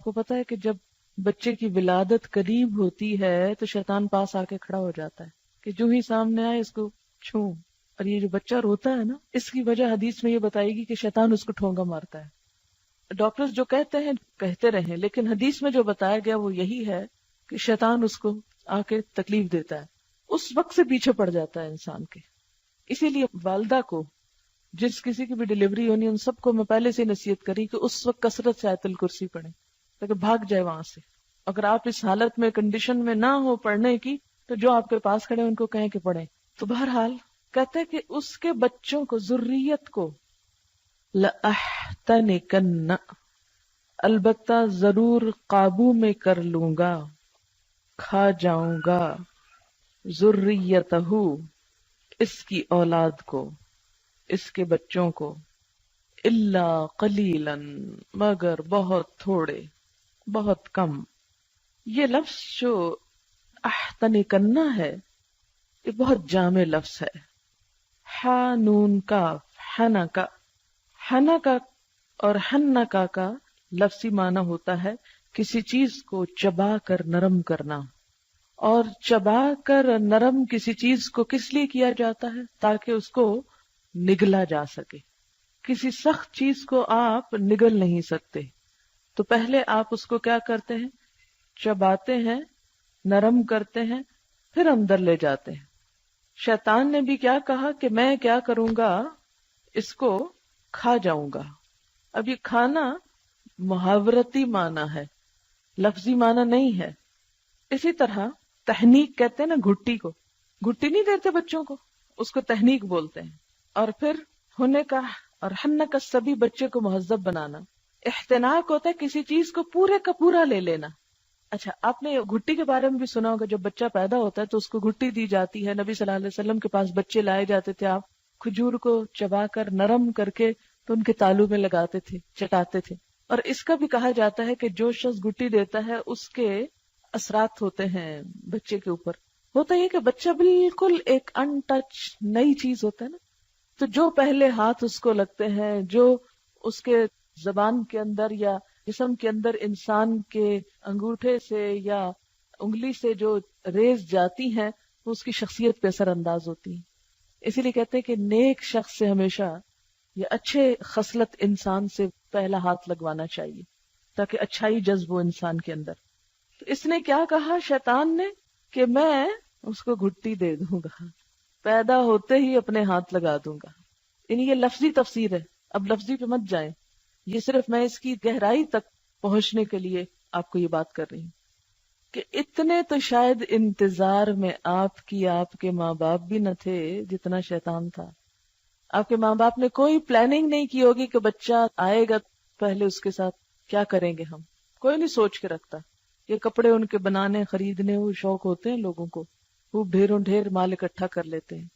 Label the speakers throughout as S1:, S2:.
S1: کو پتا ہے کہ جب بچے کی ولادت قریب ہوتی ہے تو شیطان پاس آ کے کھڑا ہو جاتا ہے کہ جو ہی سامنے آئے اس کو چھو. اور یہ جو بچہ روتا ہے نا، اس کی وجہ حدیث میں یہ بتائے گی کہ شیطان اس کو ٹھونگا مارتا ہے. ڈاکٹرز جو کہتے ہیں کہتے رہیں، لیکن حدیث میں جو بتایا گیا وہ یہی ہے کہ شیطان اس کو آ کے تکلیف دیتا ہے. اس وقت سے پیچھے پڑ جاتا ہے انسان کے. اسی لیے والدہ کو جس کسی کی بھی ڈلیوری ہونی ان سب کو میں پہلے سے نصیحت کری کہ اس وقت کثرت سے آیت الکرسی پڑھیں تاکہ بھاگ جائے وہاں سے. اگر آپ اس حالت میں کنڈیشن میں نہ ہو پڑھنے کی تو جو آپ کے پاس کھڑے ان کو کہیں کہ پڑھیں. تو بہرحال کہتے ہیں کہ اس کے بچوں کو، ذریت کو، لَأَحْتَنِكَنَّ، البتہ ضرور قابو میں کر لوں گا، کھا جاؤں گا، ذریتہ، اس کی اولاد کو، اس کے بچوں کو، الا قلیلا، مگر بہت تھوڑے، بہت کم. یہ لفظ جو احتنکنا ہے یہ بہت جامع لفظ ہے. ہا نون کاف، حنکا. حنکا اور حنکا کا لفظی معنی ہوتا ہے کسی چیز کو چبا کر نرم کرنا. اور چبا کر نرم کسی چیز کو کس لیے کیا جاتا ہے؟ تاکہ اس کو نگلا جا سکے. کسی سخت چیز کو آپ نگل نہیں سکتے تو پہلے آپ اس کو کیا کرتے ہیں؟ چباتے ہیں، نرم کرتے ہیں، پھر اندر لے جاتے ہیں. شیطان نے بھی کیا کہا کہ میں کیا کروں گا، اس کو کھا جاؤں گا. اب یہ کھانا محاورتی معنی ہے، لفظی معنی نہیں ہے. اسی طرح تحنیک کہتے ہیں نا، گھٹی کو، گھٹی نہیں دیتے بچوں کو، اس کو تحنیک بولتے ہیں. اور پھر ہونے کا اور ہن کا سبھی بچے کو مہذب بنانا. احتناک ہوتا ہے کسی چیز کو پورے کا پورا لے لینا. اچھا، آپ نے گھٹی کے بارے میں بھی سنا ہوگا، جب بچہ پیدا ہوتا ہے تو اس کو گھٹی دی جاتی ہے. نبی صلی اللہ علیہ وسلم کے پاس بچے لائے جاتے تھے، آپ کھجور کو چبا کر نرم کر کے تو ان کے تالو میں لگاتے تھے، چٹاتے تھے. اور اس کا بھی کہا جاتا ہے کہ جو شخص گھٹی دیتا ہے اس کے اثرات ہوتے ہیں بچے کے اوپر. ہوتا یہ کہ بچہ بالکل ایک ان ٹچ نئی چیز ہوتا ہے نا، تو جو پہلے ہاتھ اس کو لگتے ہیں، جو اس کے زبان کے اندر یا جسم کے اندر انسان کے انگوٹھے سے یا انگلی سے جو ریز جاتی ہیں وہ اس کی شخصیت پہ اثر انداز ہوتی ہیں. اسی لیے کہتے ہیں کہ نیک شخص سے ہمیشہ یا اچھے خصلت انسان سے پہلا ہاتھ لگوانا چاہیے تاکہ اچھائی جذب ہو انسان کے اندر. تو اس نے کیا کہا شیطان نے کہ میں اس کو گھٹی دے دوں گا، پیدا ہوتے ہی اپنے ہاتھ لگا دوں گا. یعنی یہ لفظی تفسیر ہے، اب لفظی پہ مت جائیں، یہ صرف میں اس کی گہرائی تک پہنچنے کے لیے آپ کو یہ بات کر رہی ہوں کہ اتنے تو شاید انتظار میں آپ کے ماں باپ بھی نہ تھے جتنا شیطان تھا. آپ کے ماں باپ نے کوئی پلاننگ نہیں کی ہوگی کہ بچہ آئے گا پہلے اس کے ساتھ کیا کریں گے ہم. کوئی نہیں سوچ کے رکھتا. یہ کپڑے ان کے بنانے خریدنے وہ شوق ہوتے ہیں لوگوں کو، وہ ڈھیروں ڈھیر مال اکٹھا کر لیتے ہیں.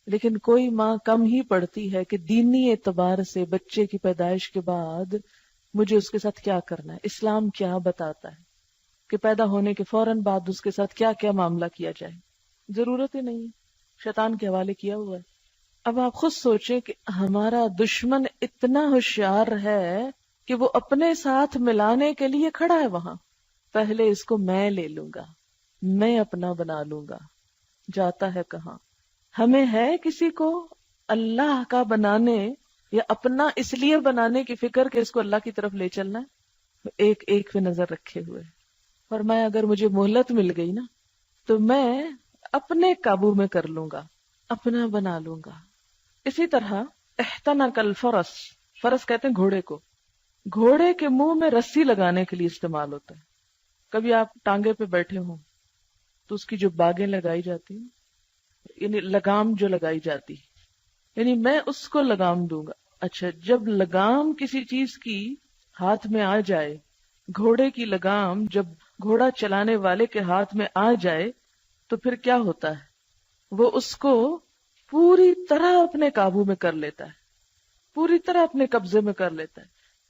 S1: لیکن کوئی ماں کم ہی پڑتی ہے کہ دینی اعتبار سے بچے کی پیدائش کے بعد مجھے اس کے ساتھ کیا کرنا ہے، اسلام کیا بتاتا ہے کہ پیدا ہونے کے فوراً بعد اس کے ساتھ کیا کیا معاملہ کیا جائے. ضرورت ہی نہیں، شیطان کے حوالے کیا ہوا ہے. اب آپ خود سوچیں کہ ہمارا دشمن اتنا ہوشیار ہے کہ وہ اپنے ساتھ ملانے کے لیے کھڑا ہے وہاں. پہلے اس کو میں لے لوں گا، میں اپنا بنا لوں گا. جاتا ہے کہاں؟ ہمیں ہے کسی کو اللہ کا بنانے یا اپنا اس لیے بنانے کی فکر کہ اس کو اللہ کی طرف لے چلنا ہے. ایک ایک پہ نظر رکھے ہوئے. اور میں اگر مجھے مہلت مل گئی نا تو میں اپنے قابو میں کر لوں گا، اپنا بنا لوں گا. اسی طرح احتنک الفرس، فرس کہتے ہیں گھوڑے کو، گھوڑے کے منہ میں رسی لگانے کے لیے استعمال ہوتا ہے. کبھی آپ ٹانگے پہ بیٹھے ہوں تو اس کی جو باگیں لگائی جاتی ہیں، یعنی لگام جو لگائی جاتی، یعنی میں اس کو لگام دوں گا. اچھا، جب لگام کسی چیز کی ہاتھ میں آ جائے، گھوڑے کی لگام جب گھوڑا چلانے والے کے ہاتھ میں آ جائے تو پھر کیا ہوتا ہے؟ وہ اس کو پوری طرح اپنے قابو میں کر لیتا ہے، پوری طرح اپنے قبضے میں کر لیتا ہے.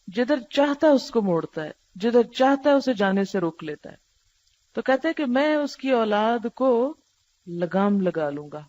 S1: جدھر چاہتا ہے اس کو موڑتا ہے، جدھر چاہتا ہے اسے جانے سے روک لیتا ہے. تو کہتے ہیں کہ میں اس کی اولاد کو لگام لگا لوں گا.